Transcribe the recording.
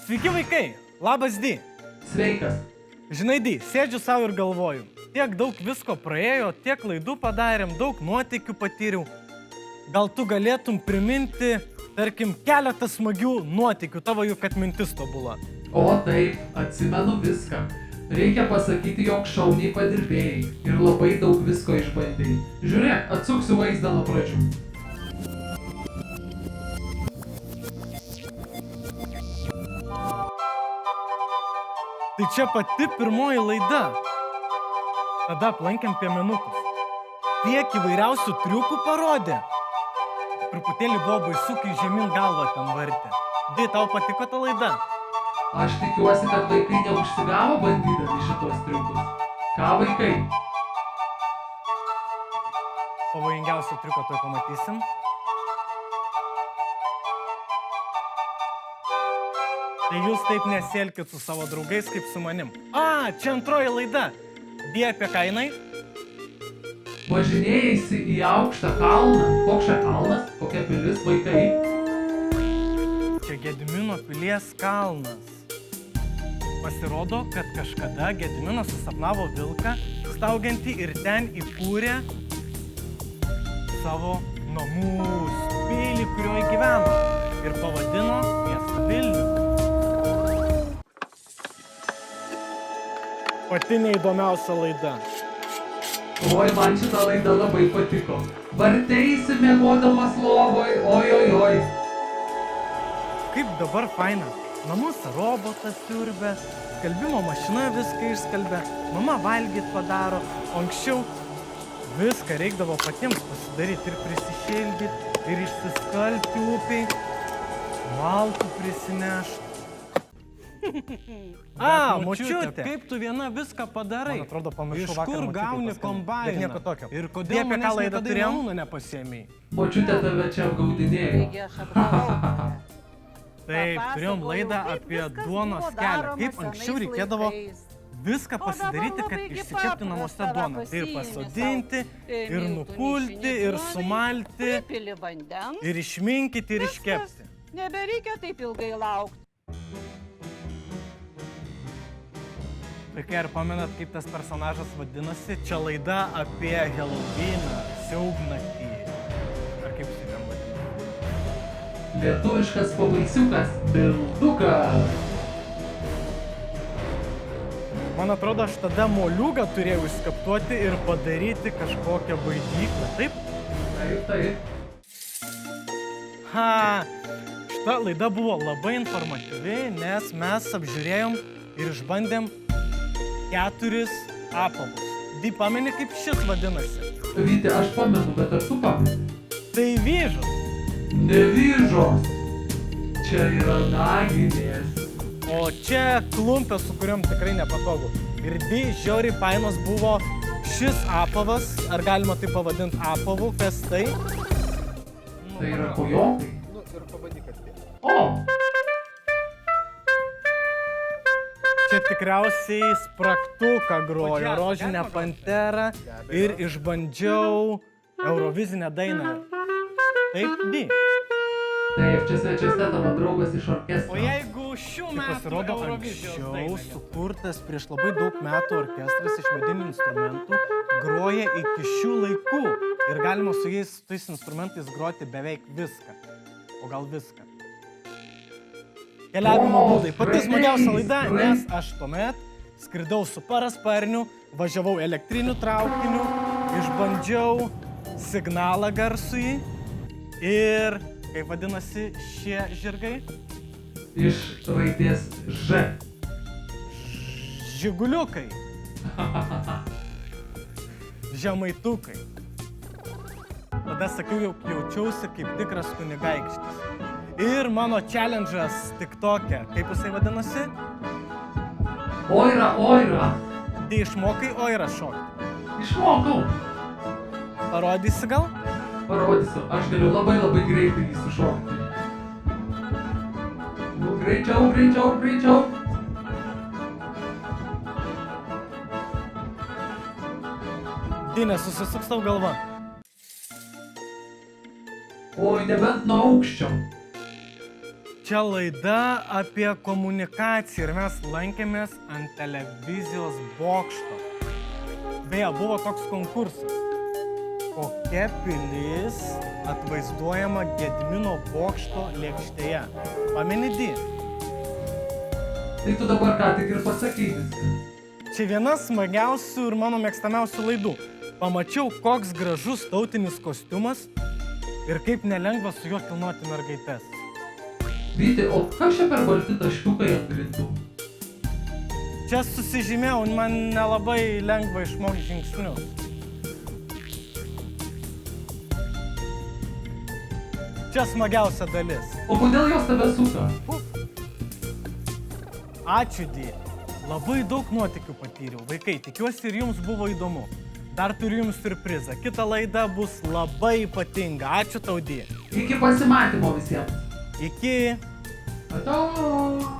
Sveiki vaikai, labas Di. Sveikas. Žinai Di, sėdžiu savo ir galvoju. Tiek daug visko praėjo, tiek klaidų padarėm, daug nuotykių patyriau. Gal tu galėtum priminti, tarkim, keletą smagių nuotykių, tavo juk atmintis tobula. O taip, atsimenu viską. Reikia pasakyti, jog šauniai padirbėjai ir labai daug visko išbandėjai. Žiūrėk, atsuksiu vaizdą nuo pradžių. Tai čia pati pirmoji laida. Tada aplankėm piemenukus. Tiek įvairiausių triukų parodė. Truputėlį buvo baisu, kai žemyn galvą ten vartė. Di, tau patiko ta laida? Aš tikiuosi, kad vaikai neužsigavo bandydami šitos triukus. Ką vaikai? Pavojingiausią triuką tuoj pamatysim. Tai jūs taip nesielkit su savo draugais kaip su manim. Čia antroji laida. Die apie ką jinai? Važinėjaisi į aukštą kalną. Koks čia kalnas? Kokia pilis vaikai? Čia Gedimino pilies kalnas. Pasirodo, kad kažkada Gediminas susapnavo vilką, staugiantį ir ten įkūrė savo namus, pilį, kurioje gyveno ir pavadino miestą Vilnių. Pati neįdomiausia laida. Oi, man šita laida labai patiko. Varteisi miegodamas lovoj, oi. Kaip dabar faina. Namus robotas siurbia, skalbimo mašina viską išskalbia, mama valgyt padaro, o anksčiau viską reikdavo patiems pasidaryti ir prisišildyti, ir išsiskalbti upiai, maltų prisinešti. Močiutė, kaip tu viena viską padarai? Man atrodo, pamiršau vakar močiutė. Iš kur gauni kombainą? Bet nieko tokio. Ir kodėl manęs niekada į Launą nepasiėmei? Močiutė tave čia apgaudinėjo. Taip, turėjom laidą apie duonos kelią. Kaip anksčiau reikėdavo viską pasidaryti, kad išsičiapti namuose duoną. Tai ir pasodinti, ir nukulti, ir sumalti, ir išminkyti, ir iškepti. Nebereikia taip ilgai laukti. Vaikai, ar pamenat, kaip tas personažas vadinasi? Čia laida apie Helovyną, siaubnaktį. Ar kaip jis ten vadinasi? Lietuviškas pabaisiukas, bildukas. Man atrodo, aš tada moliūgą turėjau išskaptuoti ir padaryti kažkokią baidyklą, taip? Taip. Šita laida buvo labai informatyvi, nes mes apžiūrėjom ir išbandėm 4 apavus. Di, pameni, kaip šis vadinasi? Vyti, aš pamenu, bet ar tu pameni? Tai vyžos. Ne vyžos. Čia yra naginės. O čia klumpės, su kuriuom tikrai nepatogu. Ir Di, žiauriai fainas buvo šis apavas, ar galima tai pavadinti apavu, kas tai? Tai yra kojokai. Ir pabandyk atspėti. O! Čia tikriausiai spragtuką grojo, rožinę panterą ir išbandžiau Eurovizinę dainą. Taip, Di. Taip, čia svečiuose tavo draugas iš orkestro. O jeigu šių metų pasirodo anksčiau sukurtas prieš labai daug metų orkestras iš medinių instrumentų groja iki šių laikų ir galima su jais, tais instrumentais groti beveik viską, o gal viską. Keliavimo būdai. Pati smagiausia laida, nes aš tuomet skridau su parasparniu, važiavau elektriniu traukiniu, išbandžiau signalą garsui ir, kaip vadinasi šie žirgai? Iš raidės Ž. Žiguliukai. Žemaitukai. Tada sakiau, jaučiausi kaip tikras kunigaikštis. Ir mano challenge'as TikTok'e, kaip jisai vadinasi? Oira. Tai išmokai oirą šokti. Išmokau. Parodysi gal? Parodysiu, aš galiu labai greitai jį sušokti. Nu, greičiau. Di, nesusisuks tau galva. Oi, nebent nuo aukščio. čia laida apie komunikaciją ir mes lankėmės ant televizijos bokšto. Beje, buvo toks konkursas. Kokia pilis atvaizduojama Gedimino bokšto lėkštėje? Pameni Dy? Tai tu dabar ką tik ir pasakei viską. Čia viena smagiausių ir mano mėgstamiausių laidų. Pamačiau, koks gražus tautinis kostiumas ir kaip nelengva su juo kilnoti mergaitės. Vyti, o kas čia per balti taškiukai ant grindų? Čia susižymėjau, man nelabai lengva išmokti žingsnius. Čia smagiausia dalis. O kodėl jos tave suka? Ačiū, Dy. Labai daug nuotykių patyriau. Vaikai, tikiuosi ir jums buvo įdomu. Dar turiu jums siurprizą. Kita laida bus labai ypatinga. Ačiū tau, Dy. Iki pasimatymo visiems. Iki. Atau.